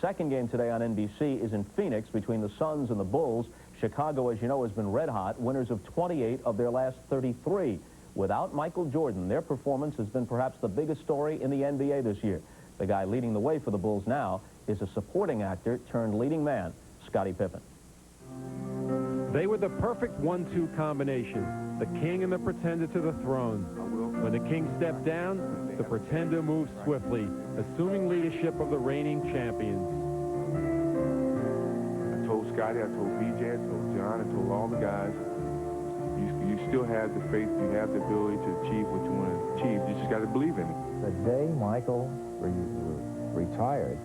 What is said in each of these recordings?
second game today on NBC is in Phoenix between the Suns and the Bulls. Chicago, as you know, has been red hot, winners of 28 of their last 33. Without Michael Jordan, their performance has been perhaps the biggest story in the NBA this year. The guy leading the way for the Bulls now is a supporting actor turned leading man, Scottie Pippen. They were the perfect 1-2 combination, the king and the pretender to the throne. When the king stepped down, the pretender moved swiftly, assuming leadership of the reigning champions. I told Scottie, I told BJ, I told John, I told all the guys, you still have the faith, you have the ability to achieve what you want to achieve. You just got to believe in it. The day Michael retired,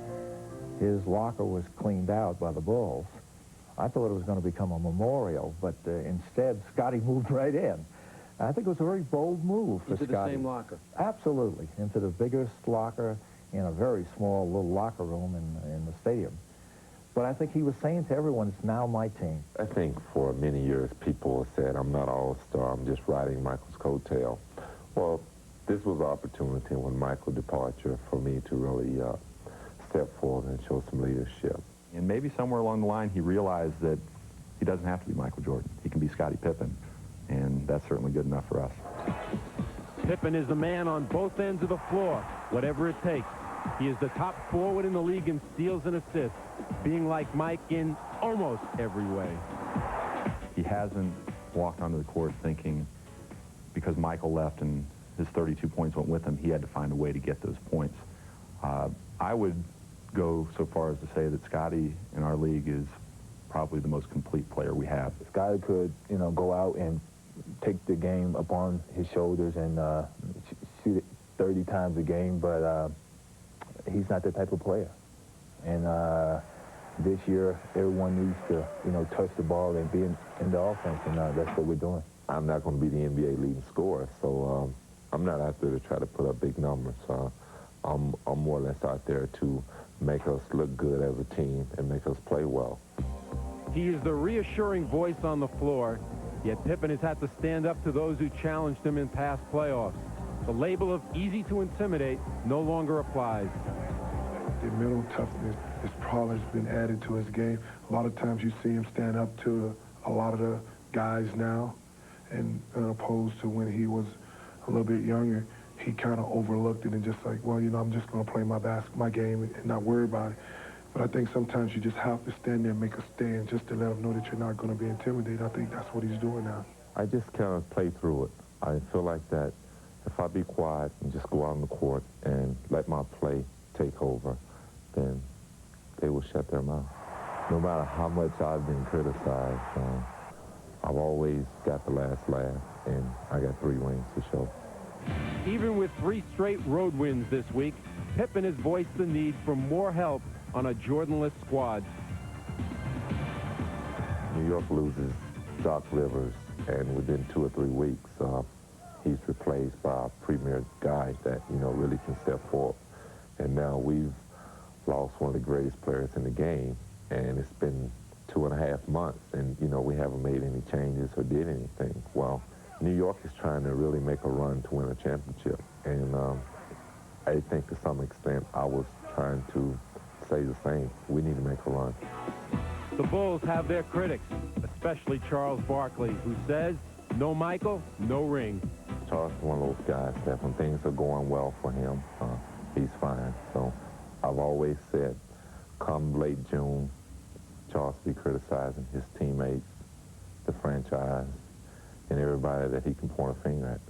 his locker was cleaned out by the Bulls. I thought it was going to become a memorial, but instead, Scottie moved right in. I think it was a very bold move for Scottie. Into the same locker? Absolutely, into the biggest locker in a very small little locker room in the stadium. But I think he was saying to everyone, it's now my team. I think for many years people said, I'm not all-star, I'm just riding Michael's coattail. Well, this was an opportunity when Michael's departure for me to really step forward and show some leadership. And maybe somewhere along the line he realized that he doesn't have to be Michael Jordan. He can be Scottie Pippen, and that's certainly good enough for us. Pippen is the man on both ends of the floor, whatever it takes. He is the top forward in the league in steals and assists, being like Mike in almost every way. He hasn't walked onto the court thinking because Michael left and his 32 points went with him, he had to find a way to get those points. I would go so far as to say that Scottie in our league is probably the most complete player we have. Scottie could, you know, go out and take the game upon his shoulders and shoot it 30 times a game, but he's not that type of player. And this year, everyone needs to, you know, touch the ball and be in the offense, and that's what we're doing. I'm not going to be the NBA leading scorer, so I'm not out there to try to put up big numbers. I'm more or less out there to make us look good as a team and make us play well. He is the reassuring voice on the floor, yet Pippen has had to stand up to those who challenged him in past playoffs. The label of easy to intimidate no longer applies. The mental toughness has probably been added to his game. A lot of times you see him stand up to a lot of the guys now, and opposed to when he was a little bit younger, he kind of overlooked it and just like, well, you know, I'm just going to play my game and not worry about it. But I think sometimes you just have to stand there and make a stand just to let him know that you're not going to be intimidated. I think that's what he's doing now. I just kind of play through it. I feel like that if I be quiet and just go out on the court and let my play take over, then they will shut their mouth. No matter how much I've been criticized, I've always got the last laugh, and I got 3 rings to show. Even with 3 straight road wins this week, Pippen has voiced the need for more help on a Jordan-less squad. New York loses Doc Rivers, and within 2 or 3 weeks, he's replaced by a premier guy that, you know, really can step forward. And now we've lost one of the greatest players in the game, and it's been 2.5 months, and, you know, we haven't made any changes or did anything. Well, New York is trying to really make a run to win a championship, and I think to some extent I was trying to say the same. We need to make a run. The Bulls have their critics, especially Charles Barkley, who says, no Michael, no ring. Charles is one of those guys that when things are going well for him, he's fine. So I've always said, come late June, Charles be criticizing his teammates, the franchise, and everybody that he can point a finger at.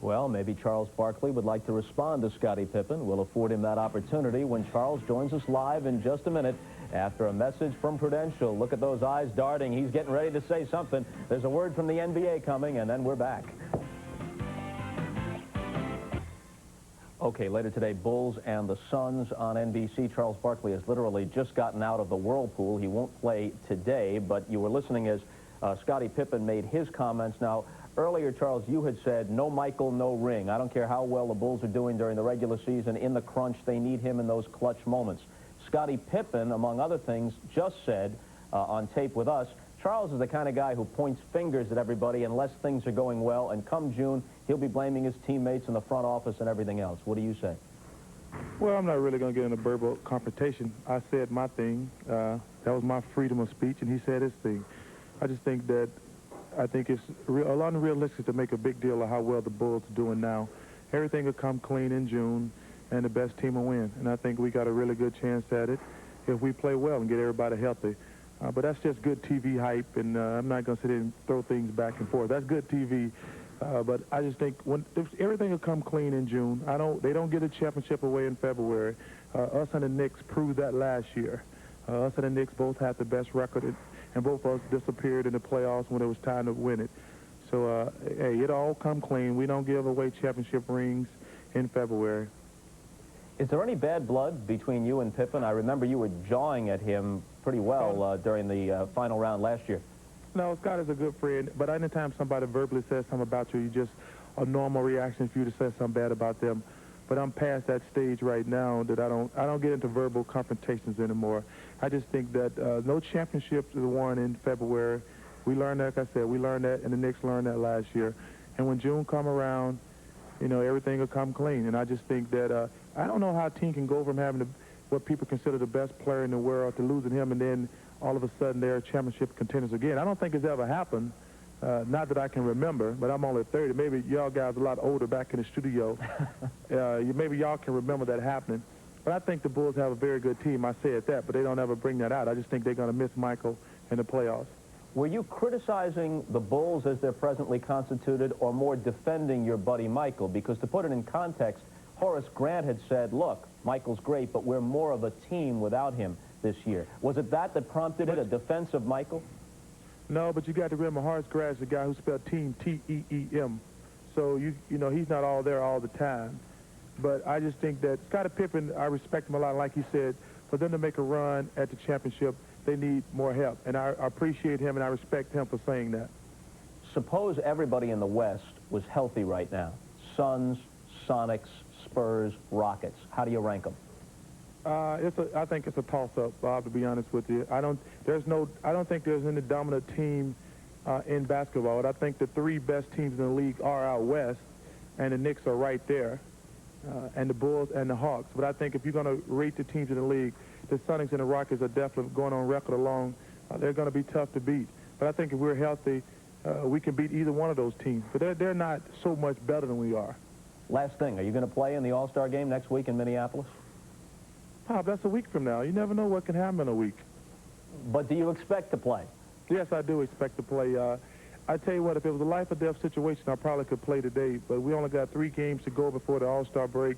Well, maybe Charles Barkley would like to respond to Scottie Pippen. We'll afford him that opportunity when Charles joins us live in just a minute after a message from Prudential. Look at those eyes darting. He's getting ready to say something. There's a word from the NBA coming, and then we're back. Okay, later today, Bulls and the Suns on NBC. Charles Barkley has literally just gotten out of the whirlpool. He won't play today, but you were listening as Scottie Pippen made his comments. Now, earlier, Charles, you had said, no Michael, no ring. I don't care how well the Bulls are doing during the regular season. In the crunch, they need him in those clutch moments. Scottie Pippen, among other things, just said on tape with us, Charles is the kind of guy who points fingers at everybody unless things are going well, and come June, he'll be blaming his teammates in the front office and everything else. What do you say? Well, I'm not really going to get in a verbal confrontation. I said my thing. That was my freedom of speech, and he said his thing. I just think that it's a lot unrealistic to make a big deal of how well the Bulls are doing now. Everything will come clean in June, and the best team will win. And I think we got a really good chance at it if we play well and get everybody healthy. But that's just good TV hype, and I'm not going to sit there and throw things back and forth. That's good TV. But I just think if everything will come clean in June. They don't get a championship away in February. Us and the Knicks proved that last year. Us and the Knicks both had the best record, and both of us disappeared in the playoffs when it was time to win it. So, hey, it all come clean. We don't give away championship rings in February. Is there any bad blood between you and Pippen? I remember you were jawing at him pretty well during the final round last year. No, Scott is a good friend, but anytime somebody verbally says something about you, you just a normal reaction for you to say something bad about them. But I'm past that stage right now that I don't get into verbal confrontations anymore. I just think that no championships is won in February. We learned that, like I said, we learned that, and the Knicks learned that last year. And when June come around, you know, everything will come clean. And I just think that I don't know how a team can go from having what people consider the best player in the world to losing him, and then all of a sudden they're championship contenders again. I don't think it's ever happened. Not that I can remember, but I'm only 30. Maybe y'all guys are a lot older back in the studio. Maybe y'all can remember that happening. But I think the Bulls have a very good team. I said that, but they don't ever bring that out. I just think they're going to miss Michael in the playoffs. Were you criticizing the Bulls as they're presently constituted, or more defending your buddy Michael? Because to put it in context, Horace Grant had said, look, Michael's great, but we're more of a team without him this year. Was it that prompted it, a defense of Michael? No, but you got to remember, Horace Grant's the guy who spelled team T-E-E-M. So, you know, he's not all there all the time. But I just think that Scottie Pippen, I respect him a lot. Like you said, for them to make a run at the championship, they need more help. And I appreciate him and I respect him for saying that. Suppose everybody in the West was healthy right now. Suns, Sonics, Spurs, Rockets. How do you rank them? I think it's a toss-up, Bob, to be honest with you. I don't think there's any dominant team in basketball. And I think the three best teams in the league are out west, and the Knicks are right there, and the Bulls and the Hawks. But I think if you're going to rate the teams in the league, the Sonics and the Rockets are definitely going on record alone. They're going to be tough to beat. But I think if we're healthy, we can beat either one of those teams. But they're not so much better than we are. Last thing, are you going to play in the All-Star game next week in Minneapolis? Pop, that's a week from now. You never know what can happen in a week. But do you expect to play? Yes, I do expect to play. I tell you what, if it was a life-or-death situation, I probably could play today. But we only got 3 games to go before the All-Star break,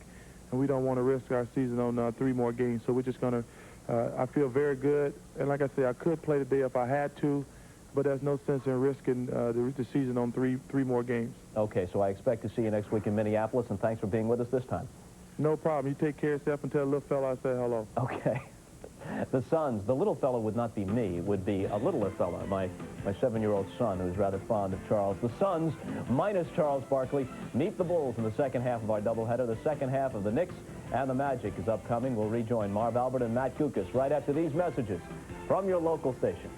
and we don't want to risk our season on 3 more games. So we're just going to, I feel very good. And like I say, I could play today if I had to, but there's no sense in risking the season on three more games. Okay, so I expect to see you next week in Minneapolis, and thanks for being with us this time. No problem. You take care of yourself and tell the little fella I said hello. Okay. The Suns, the little fella would not be me, it would be a littler fella, my 7-year-old son, who's rather fond of Charles. The Suns, minus Charles Barkley, meet the Bulls in the second half of our doubleheader. The second half of the Knicks and the Magic is upcoming. We'll rejoin Marv Albert and Matt Kukas right after these messages from your local station.